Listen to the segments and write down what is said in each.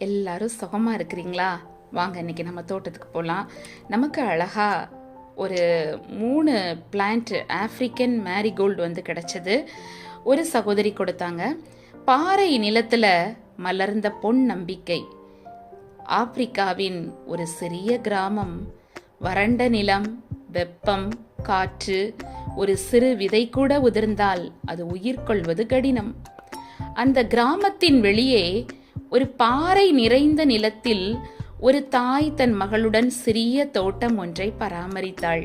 எல்லாரும் சுகமாக இருக்கிறீங்களா? வாங்க இன்னைக்கு நம்ம தோட்டத்துக்கு போகலாம். நமக்கு அழகா ஒரு 3 பிளான்ட் ஆஃப்ரிக்கன் மேரிகோல்டு வந்து கிடைச்சது. ஒரு சகோதரி கொடுத்தாங்க. பாறை நிலத்தில் மலர்ந்த பொன் நம்பிக்கை. ஆப்பிரிக்காவின் ஒரு சிறிய கிராமம். வறண்ட நிலம், வெப்பம், காற்று, ஒரு சிறு விதை கூட உதிர்ந்தால் அது உயிர் கொள்வது கடினம். அந்த கிராமத்தின் வெளியே ஒரு பாறை நிறைந்த நிலத்தில் ஒரு தாய் தன் மகளுடன் சிறிய தோட்டம் ஒன்றை பராமரித்தாள்.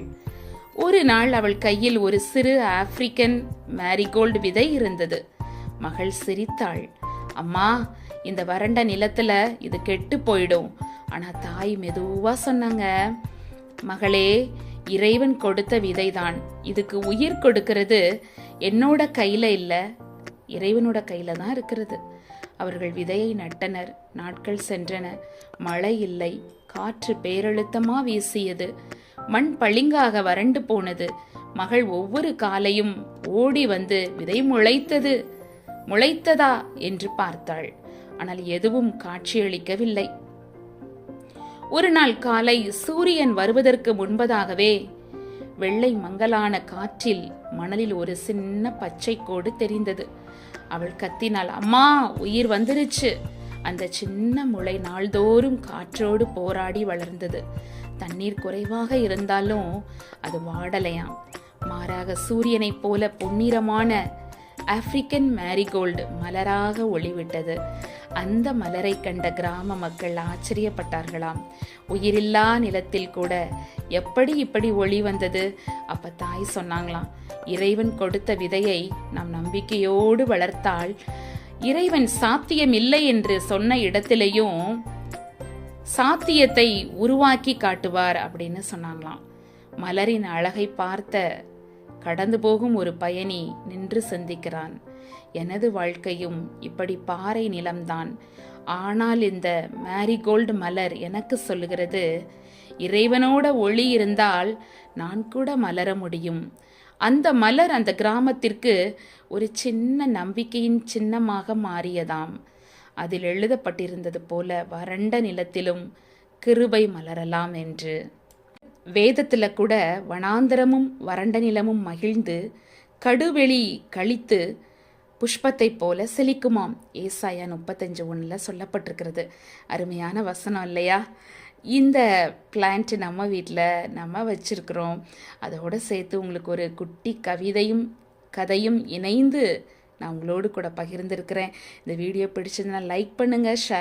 ஒரு நாள் அவள் கையில் ஒரு சிறு ஆப்பிரிக்கன் மேரிகோல்டு விதை இருந்தது. மகள் சிரித்தாள். அம்மா, இந்த வறண்ட நிலத்துல இது கெட்டு போயிடும். ஆனா தாய் மெதுவா சொன்னாங்க, மகளே, இறைவன் கொடுத்த விதைதான். இதுக்கு உயிர் கொடுக்கிறது என்னோட கையில இல்ல, இறைவனோட கையில தான் இருக்கிறது. அவர்கள் விதையை நட்டனர். நாட்கள் சென்றன. மழை இல்லை. காற்று பேரழுத்தமா வீசியது. மண் பளிங்காக வறண்டு போனது. மகள் ஒவ்வொரு காலையும் ஓடி வந்து விதை முளைத்ததா என்று பார்த்தாள். ஆனால் எதுவும் காட்சியளிக்கவில்லை. ஒரு நாள் காலை சூரியன் வருவதற்கு முன்பதாகவே வெள்ளை மங்கலான காற்றில் மணலில் ஒரு சின்ன பச்சை கோடு தெரிந்தது. அவள் கத்தினாள், அம்மா, உயிர் வந்துருச்சு. அந்த சின்ன முளை நாள்தோறும் காற்றோடு போராடி வளர்ந்தது. தண்ணீர் குறைவாக இருந்தாலும் அது வாடலையாம். மாறாக சூரியனைப் போல பொன்னிறமான ஆப்பிரிக்கன் மேரிகோல்டு மலராக ஒளிவிட்டது. அந்த மலரை கண்ட கிராம மக்கள் ஆச்சரியப்பட்டார்களாம். உயிரில்லா நிலத்தில் கூட எப்படி இப்படி ஒளி வந்தது? அப்ப தாய் சொன்னாங்களாம், இறைவன் கொடுத்த விதையை நாம் நம்பிக்கையோடு வளர்த்தால் இறைவன் சாத்தியம் இல்லை என்று சொன்ன இடத்திலேயும் சாத்தியத்தை உருவாக்கி காட்டுவார் அப்படின்னு சொன்னாங்களாம். மலரின் அழகை பார்த்த கடந்து போகும் ஒரு பயணி நின்று சிந்திக்கிறான். எனது வாழ்க்கையும் இப்படி பாறை நிலம்தான். ஆனால் இந்த மேரிகோல்டு மலர் எனக்கு சொல்லுகிறது, இறைவனோட ஒளி இருந்தால் நான் கூட மலர முடியும். அந்த மலர் அந்த கிராமத்திற்கு ஒரு சின்ன நம்பிக்கையின் சின்னமாக மாறியதாம். அதில் எழுதப்பட்டிருந்தது போல, வறண்ட நிலத்திலும் கிருபை மலரலாம் என்று. வேதத்துல கூட வனாந்தரமும் வறண்ட நிலமும் மகிழ்ந்து கடுவெளி கழித்து புஷ்பத்தை போல செழிக்குமாம். ஏசாயா 35:1 சொல்லப்பட்டிருக்கிறது. அருமையான வசனம் இல்லையா? இந்த பிளான்ட் நம்ம வீட்டில் நம்ம வச்சிருக்கிறோம். அதோடு சேர்த்து உங்களுக்கு ஒரு குட்டி கதையும் இணைந்து நான் உங்களோடு கூட பகிர்ந்திருக்கிறேன். இந்த வீடியோ பிடிச்சதுன்னா லைக் பண்ணுங்க, ஷேர்